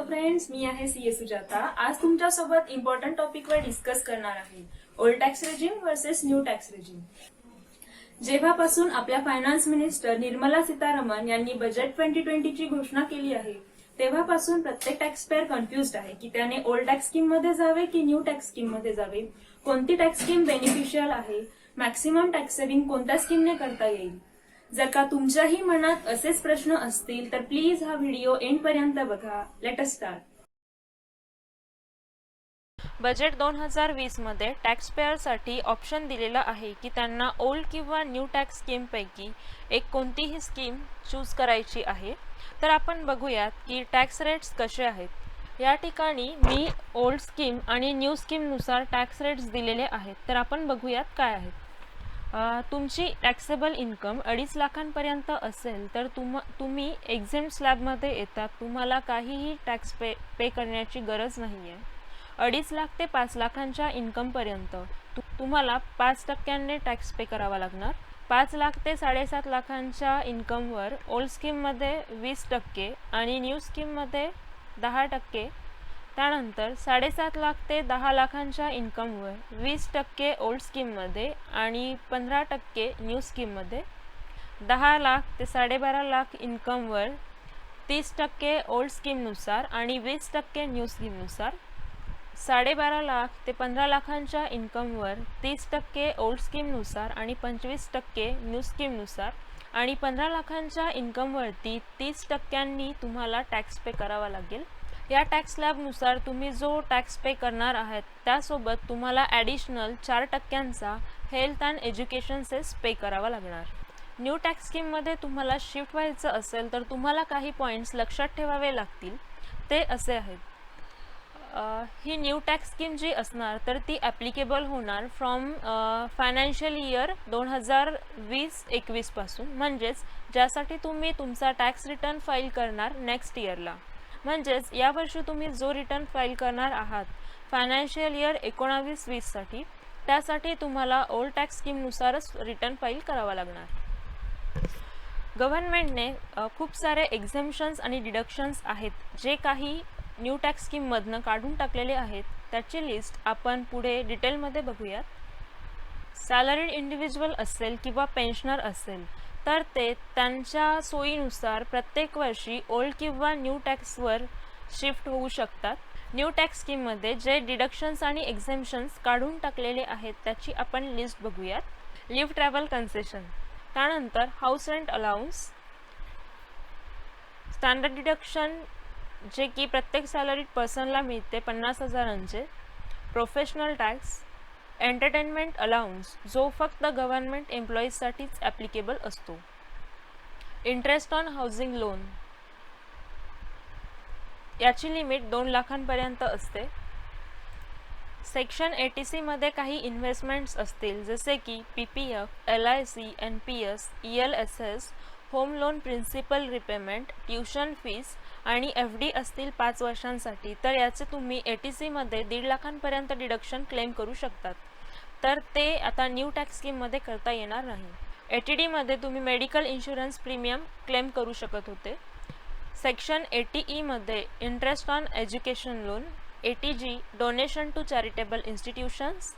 Friends, मी आहे C ए सुजाता। आज तुमच्यासोबत इम्पॉर्टंट टॉपिकवर डिस्कस करणार आहे, old tax regime versus new tax regime. जेव्हापासून आपल्या फायनान्स मिनिस्टर निर्मला सीतारामन यांनी बजेट 2020 ची घोषणा केली आहे, तेव्हापासून प्रत्येक टॅक्सपेयर कन्फ्युज्ड आहे की त्याने ओल्ड टॅक्स स्कीम मध्ये जावे की न्यू टॅक्स स्कीम मध्ये जावे, कोणती टॅक्स स्कीम बेनिफिशियल आहे, मॅक्सिमम टॅक्स सेव्हिंग कोणत्या स्कीमने करता येईल। जर का तुमच्याही मनात असेच प्रश्न असतील तर प्लीज हा व्हिडिओ एंड पर्यंत बघा। Let us start. बजेट 2020 मध्ये टॅक्स पेअरसाठी ऑप्शन दिलेला आहे की त्यांना ओल्ड किंवा न्यू टॅक्स स्कीम पैकी एक कोणतीही स्कीम चूज करायची आहे। तर आपण बघूयात की टॅक्स रेट्स कसे आहेत। या ठिकाणी मी ओल्ड स्कीम आणि न्यू स्कीम नुसार टॅक्स रेट्स दिलेले आहेत। तर आपण बघूयात काय आहेत। तुमची टॅक्सेबल इन्कम 2.5 लाखांपर्यंत असेल तर तुम्ही एक्झेम्प्ट स्लॅबमध्ये येतात, तुम्हाला काहीही टॅक्स पे करण्याची गरज नाही आहे। 2.5 लाख ते 5 लाखांच्या इन्कमपर्यंत तुम्हाला 5% टॅक्स पे करावा लागणार। 5 लाख ते 7.5 लाखांच्या इन्कमवर ओल्ड स्कीममध्ये 20% आणि न्यू स्कीममध्ये 10%। त्यानंतर 7.5 लाख ते 10 लाखांच्या इन्कमवर 20% ओल्ड स्कीममध्ये आणि 15% न्यू स्कीममध्ये। 10 लाख ते 12.5 लाख इन्कमवर 30% ओल्ड स्कीमनुसार आणि 20% न्यू स्कीमनुसार। 12.5 लाख ते 15 लाखांच्या इन्कमवर 30% ओल्ड स्कीमनुसार आणि 25% न्यू स्कीमनुसार। आणि 15 लाखांच्या इन्कमवरती 30%नी तुम्हाला टॅक्स पे करावा लागेल। या टॅक्स स्लॅबनुसार तुम्ही जो टॅक्स पे करणार आहात त्यासोबत तुम्हाला ॲडिशनल 4%चा health and education cess pay करावा लागणार। न्यू टॅक्स स्कीममध्ये तुम्हाला शिफ्ट व्हायचं असेल तर तुम्हाला काही पॉईंट्स लक्षात ठेवावे लागतील, ते असे आहेत। ही न्यू टॅक्स स्कीम जी असणार तर ती ॲप्लिकेबल होणार फ्रॉम फायनान्शियल इयर 2020-21 पासून, म्हणजेच ज्यासाठी तुम्ही तुमचा टॅक्स रिटर्न फाईल करणार नेक्स्ट इयरला। म्हणजेच यावर्षी तुम्ही जो रिटर्न फाईल करणार आहात फायनान्शियल इयर 19-20 साठी, त्यासाठी तुम्हाला ओल्ड टॅक्स स्कीमनुसारच रिटर्न फाईल करावा लागणार। गव्हर्नमेंटने खूप सारे एक्झेम्पशन्स आणि डिडक्शन्स आहेत जे काही न्यू टॅक्स स्कीममधनं काढून टाकलेले आहेत, त्याची लिस्ट आपण पुढे डिटेलमध्ये बघूयात। सॅलरीड इंडिव्हिज्युअल असेल किंवा पेन्शनर असेल तर ते त्यांच्या सोयीनुसार प्रत्येक वर्षी ओल्ड किंवा न्यू टॅक्सवर शिफ्ट होऊ शकतात। न्यू टॅक्स स्कीममध्ये जे डिडक्शन्स आणि एक्झेम्पशन्स काढून टाकलेले आहेत त्याची आपण लिस्ट बघूयात। लिव्ह ट्रॅव्हल कन्सेशन, त्यानंतर house rent allowance, standard deduction जे की प्रत्येक सॅलरीड पर्सनला मिळते 50,000चे, प्रोफेशनल टॅक्स, एंटरटेनमेंट अलाउन्स जो फक्त गव्हर्नमेंट एम्प्लॉईजसाठीच ॲप्लिकेबल असतो, इंटरेस्ट ऑन हाऊसिंग लोन याची लिमिट 2 लाखांपर्यंत असते। सेक्शन 80C मध्ये काही इन्व्हेस्टमेंट्स असतील जसे की PPF, LIC, NPS, ELSS, home loan principal repayment, tuition fees आणि FD असतील 5 वर्षांसाठी, तर याचे तुम्ही 80C मध्ये 1.5 लाखांपर्यंत डिडक्शन क्लेम करू शकतात। तर ते आता न्यू टॅक्स स्कीममध्ये करता येणार नाही। ATD मध्ये तुम्ही मेडिकल इन्शुरन्स प्रीमियम क्लेम करू शकत होते। सेक्शन 80E मध्ये interest on education loan, ATG donation to charitable institutions,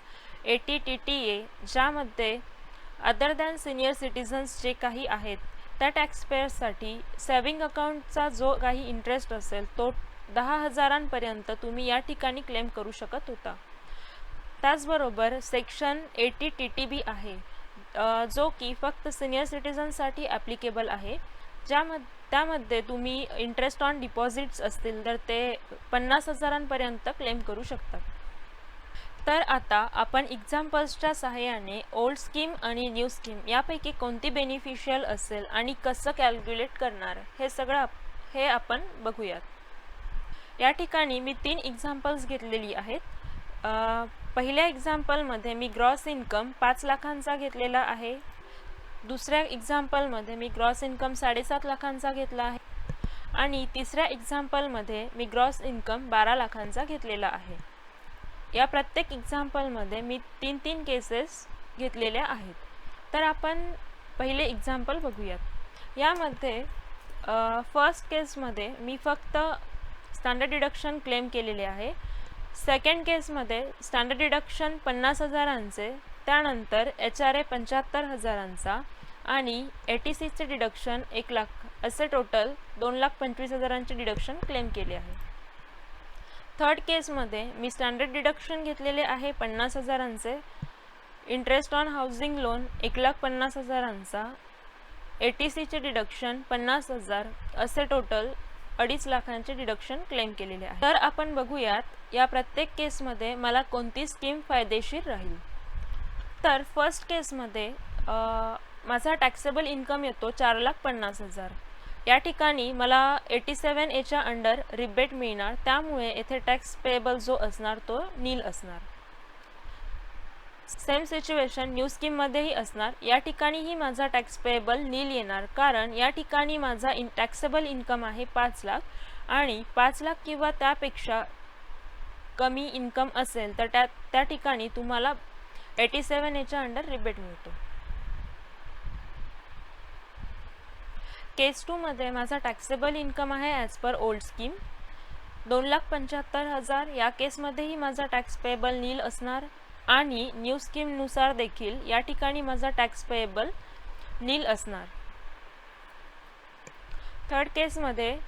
ATTTA ज्यामध्ये अदर दॅन सिनियर सिटिझन्स जे काही आहेत त्या टॅक्सपेअर्ससाठी सेव्हिंग अकाउंटचा जो काही इंटरेस्ट असेल तो 10,000पर्यंत तुम्ही या ठिकाणी क्लेम करू शकत होता। त्याचबरोबर सेक्शन 80TTB आहे जो की फक्त सिनियर सिटिझन्ससाठी ॲप्लिकेबल आहे, त्यामध्ये तुम्ही इंटरेस्ट ऑन डिपॉझिट्स असतील तर ते 50,000पर्यंत क्लेम करू शकतात। तर आता आपण एक्झाम्पल्सच्या सहाय्याने ओल्ड स्कीम आणि न्यू स्कीम यापैकी कोणती बेनिफिशियल असेल आणि कसं कॅल्क्युलेट करणार हे आपण बघूयात। या ठिकाणी मी 3 एक्झाम्पल्स घेतलेली आहेत। पहिल्या एक्झाम्पलमध्ये मी ग्रॉस इन्कम 5 लाखांचा घेतलेला आहे, दुसऱ्या एक्झाम्पलमध्ये मी ग्रॉस इन्कम 7.5 लाखांचा घेतला आहे आणि तिसऱ्या एक्झाम्पलमध्ये मी ग्रॉस इन्कम 12 लाखांचा घेतलेला आहे। या प्रत्येक एक्झाम्पलमध्ये मी 3 केसेस घेतलेल्या आहेत। तर आपण पहिले एक्झाम्पल बघूयात। यामध्ये फर्स्ट केसमध्ये मी फक्त स्टँडर्ड डिडक्शन क्लेम केलेले आहे. सेकंड केसमध्ये स्टँडर्ड डिडक्शन 50,000चे, त्यानंतर HRA 75,000चा आणि ATCचे डिडक्शन 1 लाख, असे टोटल 2,25,000चे डिडक्शन क्लेम केले आहे. थर्ड केसमध्ये मी स्टँडर्ड डिडक्शन घेतलेले आहे 50,000चे, इंटरेस्ट ऑन हाऊसिंग लोन 1,50,000चा, ATCचे डिडक्शन 50,000, असे टोटल 2.5 लाखांचे डिडक्शन क्लेम केलेले आहे. तर आपण बघूयात या प्रत्येक केसमध्ये मला कोणती स्कीम फायदेशीर राहील. तर फर्स्ट केसमध्ये माझा टॅक्सेबल इन्कम येतो 4,50,000. या ठिकाणी मला 87A अंडर रिबेट मिळणार, त्यामुळे येथे टॅक्स पेएबल जो असणार तो नील असणार. सेम सिच्युएशन न्यू स्कीममध्येही असणार. या ठिकाणीही माझा टॅक्स पेएबल नील येणार, कारण या ठिकाणी माझा टॅक्सेबल इन्कम आहे 5 लाख आणि 5 लाख किंवा त्यापेक्षा कमी इन्कम असेल तर त्या ठिकाणी तुम्हाला 87A अंडर रिबेट मिळतो. केस 2 मध्ये माझा टॅक्सेबल इन्कम आहे ॲज पर ओल्ड स्कीम 2,75,000. या केसमध्येही माझा टॅक्स पेएबल नील असणार आणि न्यू स्कीमनुसार देखील या ठिकाणी माझा टॅक्स पेएबल नील असणार. थर्ड केसमध्ये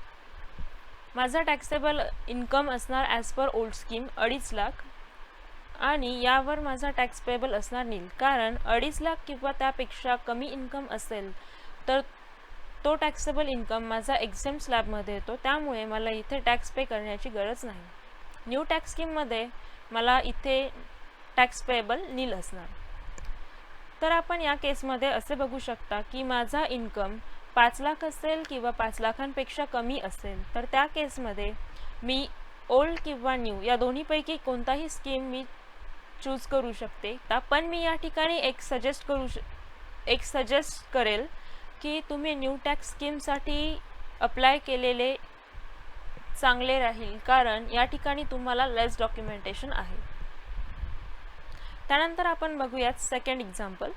माझा टॅक्सेबल इन्कम असणार as per old scheme 2.5 lakh आणि यावर माझा टॅक्स पेएबल असणार नील, कारण 2.5 लाख किंवा त्यापेक्षा कमी इन्कम असेल तर तो टॅक्सेबल इन्कम माझा एक्झेम्प्ट स्लॅबमध्ये येतो, त्यामुळे मला इथे टॅक्स पे करण्याची गरज नाही. न्यू टॅक्स स्कीममध्ये मला इथे टॅक्स पेएबल नील असणार. तर आपण या केसमध्ये असे बघू शकता की माझा इन्कम 5 लाख असेल किंवा 5 लाखांपेक्षा कमी असेल तर त्या केसमध्ये मी ओल्ड किंवा न्यू या दोन्हीपैकी कोणताही स्कीम मी चूज करू शकते. पण मी या ठिकाणी एक सजेस्ट करेल की तुम्ही न्यू टॅक्स स्कीमसाठी अप्लाय केलेले चांगले राहील, कारण या ठिकाणी तुम्हाला लेस डॉक्युमेंटेशन आहे. त्यानंतर आपण बघूयात सेकंड एक्झाम्पल.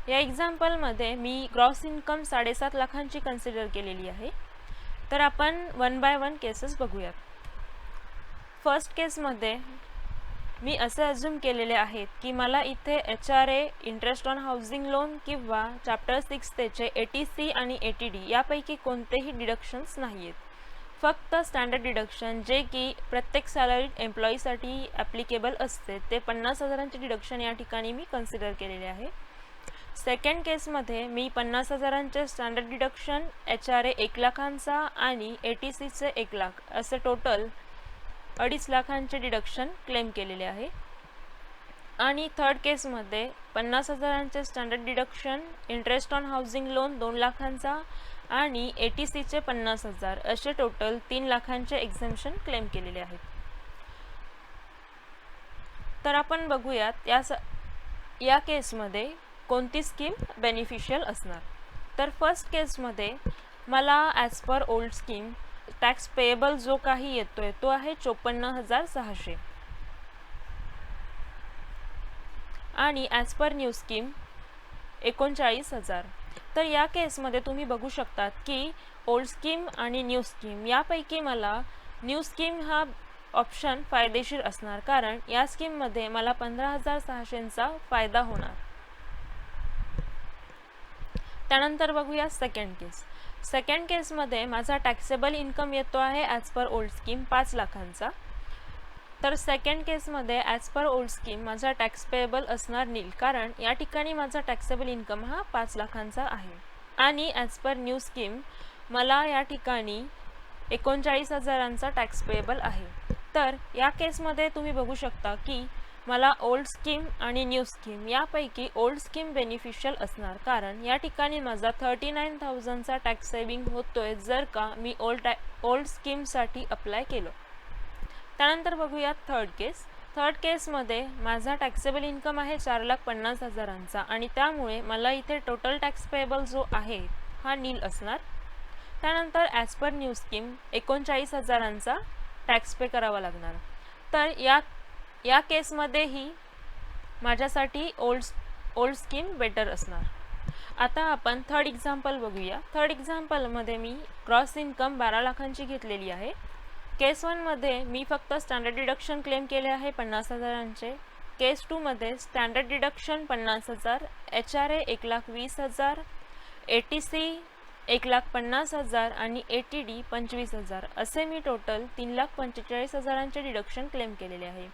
या एक्झाम्पलमध्ये मी ग्रॉस इन्कम 7.5 लाखांची कन्सिडर केलेली आहे. तर आपण 1 बाय 1 केसेस बघूयात. फर्स्ट केसमध्ये मी असे अज्यूम केलेले आहेत की मला इथे HRA, interest on housing loan किंवा चॅप्टर 6 त्याचे ATC आणि ATD यापैकी कोणतेही डिडक्शन्स नाही आहेत. फक्त स्टँडर्ड डिडक्शन जे की प्रत्येक सॅलरीड एम्प्लॉईसाठी ॲप्लिकेबल असते ते 50,000चे डिडक्शन या ठिकाणी मी कन्सिडर केलेले आहे. सेकंड केसमध्ये मी 50,000चे स्टँडर्ड डिडक्शन, HRA 1 लाखांचा आणि ATCचे 1 लाख, असे टोटल 2.5 लाखांचे डिडक्शन क्लेम केलेले आहे. आणि थर्ड केसमध्ये 50,000चे standard deduction, interest on housing loan 2 लाखांचा आणि ATCचे 50,000, असे टोटल 3 लाखांचे एक्झेम्पशन क्लेम केलेले आहेत. तर आपण बघूयात या केसमध्ये कोणती स्कीम बेनिफिशियल असणार. तर फर्स्ट केसमध्ये मला as per old scheme tax payable जो काही येतोय तो आहे 54,600 आणि ॲज पर न्यू स्कीम 39,000. तर या केसमध्ये तुम्ही बघू शकतात की ओल्ड स्कीम आणि न्यू स्कीम यापैकी मला न्यू स्कीम हा ऑप्शन फायदेशीर असणार, कारण या स्कीममध्ये मला 15,600चा फायदा होणार. त्यानंतर बघूया सेकंड केस. सेकंड केसमध्ये माझा टॅक्सेबल इन्कम येतो आहे ॲज पर ओल्ड स्कीम 5 लाखांचा. तर सेकंड केसमध्ये ॲज पर ओल्ड स्कीम माझा टॅक्स पेएबल असणार नील, कारण या ठिकाणी माझा टॅक्सेबल इन्कम हा 5 लाखांचा आहे. आणि ॲज पर न्यू स्कीम मला या ठिकाणी 39,000चा टॅक्स पेएबल आहे. तर या केसमध्ये तुम्ही बघू शकता की मला ओल्ड स्कीम आणि न्यू स्कीम यापैकी ओल्ड स्कीम बेनिफिशियल असणार, कारण या ठिकाणी माझा 39,000चा टॅक्स सेविंग होतोय जर का मी ओल्ड स्कीमसाठी अप्लाय केलं. त्यानंतर बघूया थर्ड केस. थर्ड केसमध्ये माझा टॅक्सेबल इन्कम आहे 4,50,000चा आणि त्यामुळे मला इथे टोटल टॅक्स पेएबल जो आहे हा नील असणार. त्यानंतर ॲज पर न्यू स्कीम 39,000चा टॅक्स पे करावा लागणार. तर या केसमध्येही माझ्यासाठी ओल्ड स्कीम बेटर असणार. आता आपण थर्ड एक्झाम्पल बघूया. थर्ड एक्झाम्पलमध्ये मी ग्रॉस इन्कम 12 लाखांची घेतलेली आहे. केस 1 मध्ये मी फक्त स्टँडर्ड डिडक्शन क्लेम केले आहे 50,000चे. केस 2 मध्ये स्टँडर्ड डिडक्शन 50,000, HRA 1,20,000, ATC 1,50,000 आणि ATD 25,000 असे मी टोटल 3,45,000चे डिडक्शन क्लेम केलेले आहे.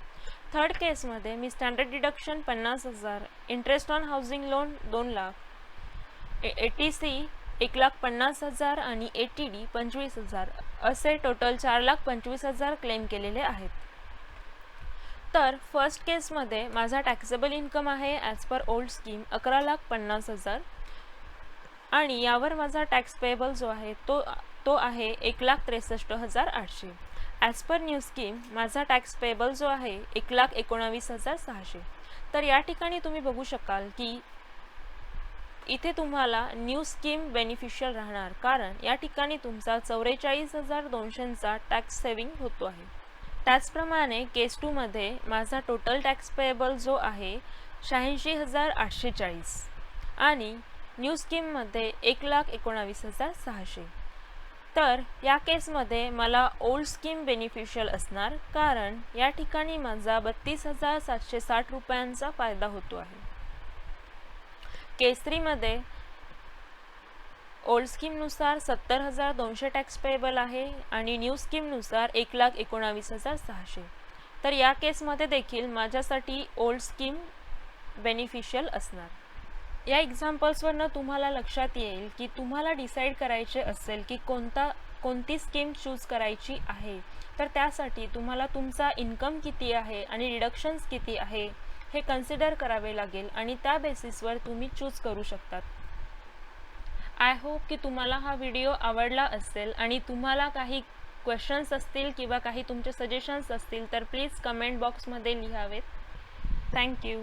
थर्ड केसमध्ये मी standard deduction 50,000, interest on housing loan 2 lakh, ATC 1,50,000 आणि ATD 25,000 असे टोटल 4,25,000 क्लेम केलेले आहेत. तर फर्स्ट केसमध्ये माझा टॅक्सेबल इन्कम आहे ॲज पर ओल्ड स्कीम 11,50,000 आणि यावर माझा टॅक्स पेएबल जो आहे तो आहे 1,63,800. ॲज पर न्यू स्कीम माझा टॅक्स पेएबल जो आहे 1,19,600. तर या ठिकाणी तुम्ही बघू शकाल की इथे तुम्हाला न्यू स्कीम बेनिफिशियल राहणार, कारण या ठिकाणी तुमचा 44,200चा टॅक्स सेव्हिंग होतो आहे. त्याचप्रमाणे केस 2 मध्ये माझा टोटल टॅक्स पेएबल जो आहे 86,840 आणि न्यू स्कीममध्ये 1,19,600. तर या केसमध्ये मला ओल्ड स्कीम बेनिफिशियल असणार, कारण या ठिकाणी माझा 32,760 रुपयांचा फायदा होतो आहे. केस 3 मध्ये ओल्ड स्कीमनुसार 70,200 टॅक्स पेएबल आहे आणि न्यू स्कीमनुसार 1,19,600. तर या केसमध्ये देखील माझ्यासाठी ओल्ड स्कीम बेनिफिशियल असणार. या एक्झाम्पल्सवरनं तुम्हाला लक्षात येईल की तुम्हाला डिसाईड करायचे असेल की कोणती स्कीम चूज करायची आहे, तर त्यासाठी तुम्हाला तुमचा इन्कम किती आहे आणि डिडक्शन्स किती आहे हे कन्सिडर करावे लागेल आणि त्या बेसिसवर तुम्ही चूज करू शकतात. आय होप की तुम्हाला हा व्हिडिओ आवडला असेल आणि तुम्हाला काही क्वेश्चन्स असतील किंवा काही तुमचे सजेशन्स असतील तर प्लीज कमेंट बॉक्समध्ये लिहावेत. थँक्यू.